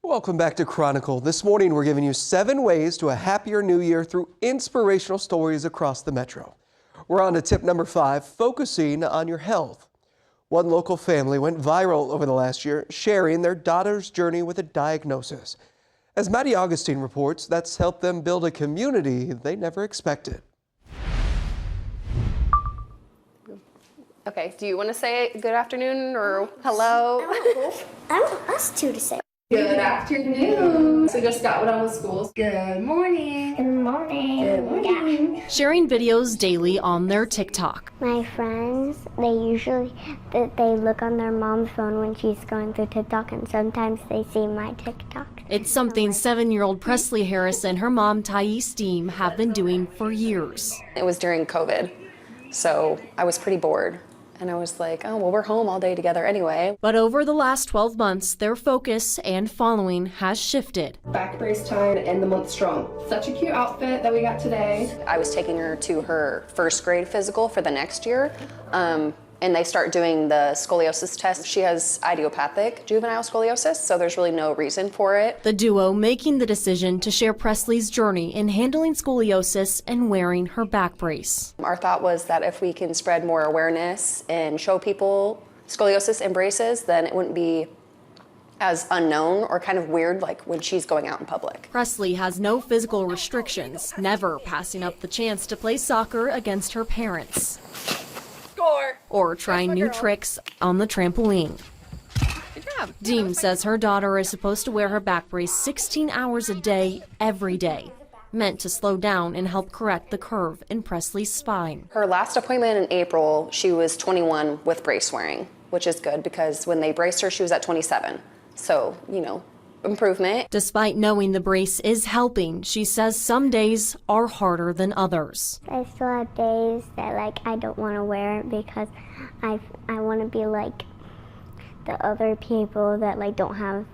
Welcome back to Chronicle. This morning we're giving you 7 ways to a happier new year through inspirational stories across the metro. We're on to tip number 5, focusing on your health. One local family went viral over the last year, sharing their daughter's journey with a diagnosis. As Maddie Augustine reports, that's helped them build a community they never expected. Okay, do you want to say good afternoon or hello? I want us two to say. Good afternoon. So just got one with school. Good morning. Good morning. Good morning. Sharing videos daily on their TikTok. My friends, they look on their mom's phone when she's going through TikTok, and sometimes they see my TikTok. It's something 7-year-old Presley Harris and her mom, Thais Deem, have been doing for years. It was during COVID, so I was pretty bored. And I was like, oh, well, we're home all day together anyway. But over the last 12 months, their focus and following has shifted. Back brace time and the month strong. Such a cute outfit that we got today. I was taking her to her first grade physical for the next year. And they start doing the scoliosis test. She has idiopathic juvenile scoliosis, so there's really no reason for it. The duo making the decision to share Presley's journey in handling scoliosis and wearing her back brace. Our thought was that if we can spread more awareness and show people scoliosis and braces, then it wouldn't be as unknown or kind of weird like when she's going out in public. Presley has no physical restrictions, never passing up the chance to play soccer against her parents. Or trying new tricks on the trampoline. Good job. Deem says her daughter is supposed to wear her back brace 16 hours a day, every day, meant to slow down and help correct the curve in Presley's spine. Her last appointment in April, she was 21 with brace wearing, which is good because when they braced her, she was at 27. So, improvement. Despite knowing the brace is helping, she says some days are harder than others. I still have days that I don't want to wear it because I want to be like the other people that don't have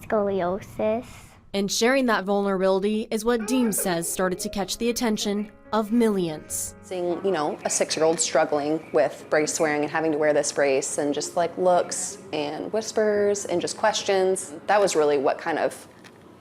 scoliosis. And sharing that vulnerability is what Deem says started to catch the attention of millions. Seeing, a 6-year-old struggling with brace wearing and having to wear this brace and just looks and whispers and just questions, that was really what kind of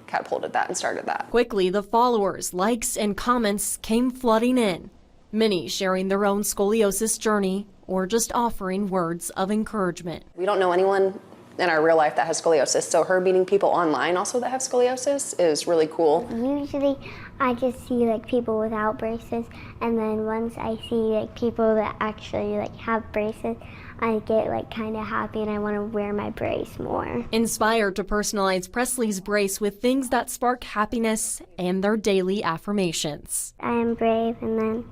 catapulted that and started that. Quickly, the followers, likes, and comments came flooding in, many sharing their own scoliosis journey or just offering words of encouragement. We don't know anyone in our real life that has scoliosis, so her meeting people online also that have scoliosis is really cool. Usually I just see people without braces, and then once I see people that actually have braces, I get kind of happy and I want to wear my brace more. Inspired to personalize Presley's brace with things that spark happiness and their daily affirmations. I am brave, and then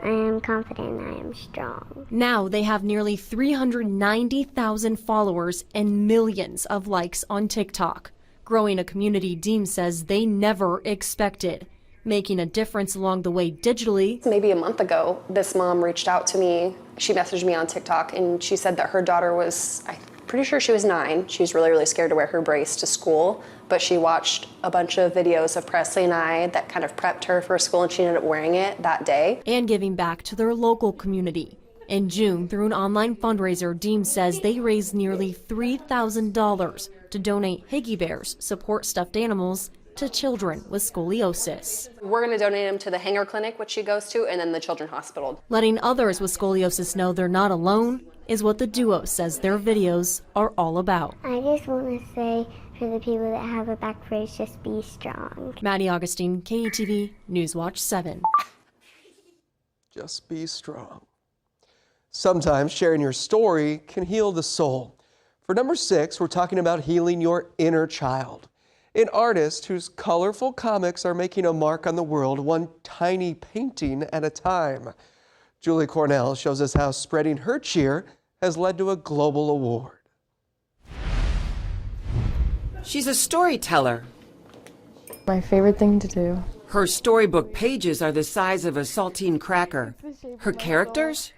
I am confident, I am strong. Now they have nearly 390,000 followers and millions of likes on TikTok, growing a community Deem says they never expected, making a difference along the way digitally. Maybe a month ago, this mom reached out to me. She messaged me on TikTok and she said that her daughter was, I'm pretty sure she was 9. She was really, really scared to wear her brace to school, but she watched a bunch of videos of Presley and I that kind of prepped her for school, and she ended up wearing it that day. And giving back to their local community. In June, through an online fundraiser, Deem says they raised nearly $3,000 to donate Higgy Bears, support stuffed animals, to children with scoliosis. We're going to donate them to the Hanger Clinic, which she goes to, and then the Children's Hospital. Letting others with scoliosis know they're not alone is what the duo says their videos are all about. I just want to say for the people that have a back brace, just be strong. Maddie Augustine, KETV, Newswatch 7. Just be strong. Sometimes sharing your story can heal the soul. For number 6, we're talking about healing your inner child. An artist whose colorful comics are making a mark on the world, one tiny painting at a time. Julie Cornell shows us how spreading her cheer has led to a global award. She's a storyteller. My favorite thing to do. Her storybook pages are the size of a saltine cracker. Her characters?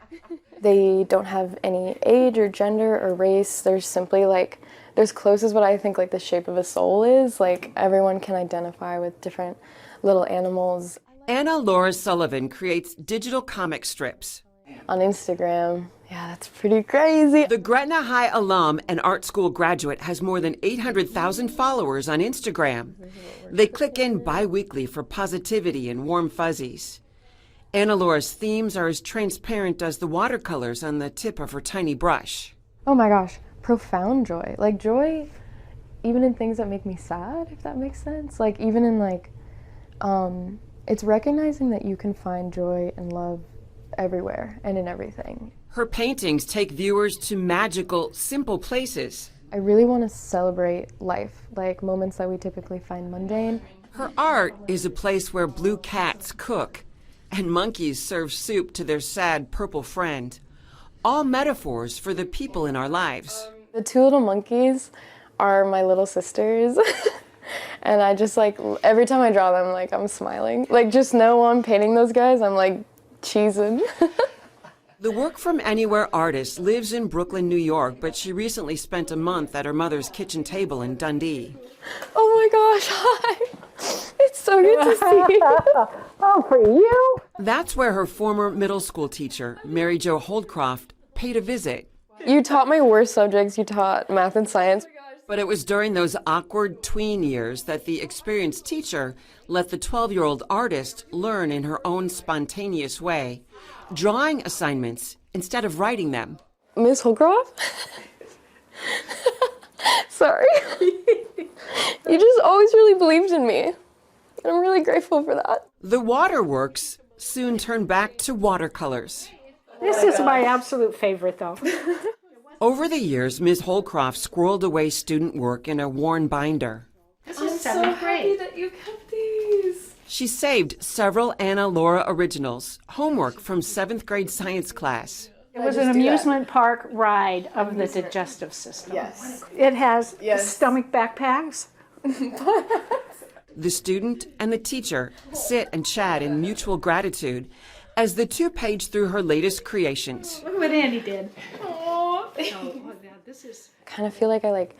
They don't have any age or gender or race. They're simply they're as close as what I think the shape of a soul is. Everyone can identify with different little animals. Anna Laura Sullivan creates digital comic strips. On Instagram, yeah, that's pretty crazy. The Gretna High alum and art school graduate has more than 800,000 followers on Instagram. They click in bi-weekly for positivity and warm fuzzies. Anna Laura's themes are as transparent as the watercolors on the tip of her tiny brush. Oh my gosh, profound joy. Like joy even in things that make me sad, if that makes sense. Like even in like, it's recognizing that you can find joy and love everywhere and in everything. Her paintings take viewers to magical, simple places. I really want to celebrate life, like moments that we typically find mundane. Her art is a place where blue cats cook and monkeys serve soup to their sad purple friend. All metaphors for the people in our lives. The two little monkeys are my little sisters. And I just like, every time I draw them, like I'm smiling. Like just know while I'm painting those guys, I'm like cheesing. The Work From Anywhere artist lives in Brooklyn, New York, but she recently spent a month at her mother's kitchen table in Dundee. Oh my gosh, hi. It's so good to see you. Oh, for you? That's where her former middle school teacher, Mary Jo Holdcroft, paid a visit. You taught my worst subjects, you taught math and science. But it was during those awkward tween years that the experienced teacher let the 12-year-old artist learn in her own spontaneous way, drawing assignments instead of writing them. Miss Holcroft? Sorry. You just always really believed in me. And I'm really grateful for that. The waterworks soon turned back to watercolors. This is my absolute favorite, though. Over the years, Ms. Holcroft squirreled away student work in a worn binder. This is seventh grade. That you kept these. She saved several Anna Laura originals, homework from 7th grade science class. It was an amusement park ride of the digestive system. Yes. It has stomach backpacks. The student and the teacher sit and chat in mutual gratitude as the two page through her latest creations. Look what Andy did. This is Kind of feel like I like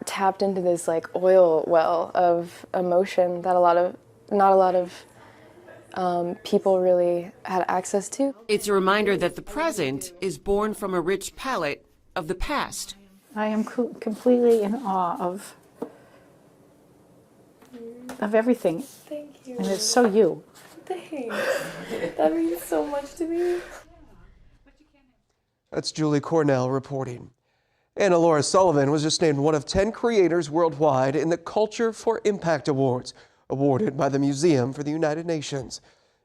tapped into this like oil well of emotion that not a lot of people really had access to. It's a reminder that the present is born from a rich palette of the past. I am completely in awe of everything. Thank you. And it's so you. Thanks. That means so much to me. That's Julie Cornell reporting. Anna Laura Sullivan was just named one of 10 creators worldwide in the Culture for Impact Awards, awarded by the Museum for the United Nations.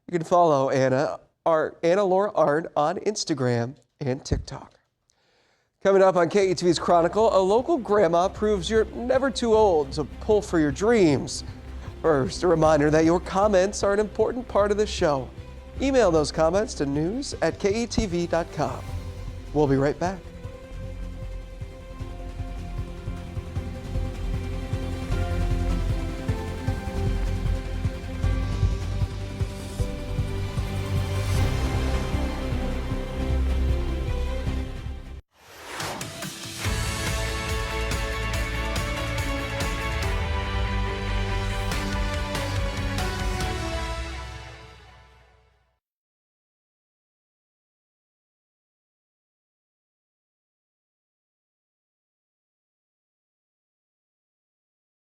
You can follow Anna Laura Art on Instagram and TikTok. Coming up on KETV's Chronicle, a local grandma proves you're never too old to pull for your dreams. First, a reminder that your comments are an important part of the show. Email those comments to news@ketv.com. We'll be right back.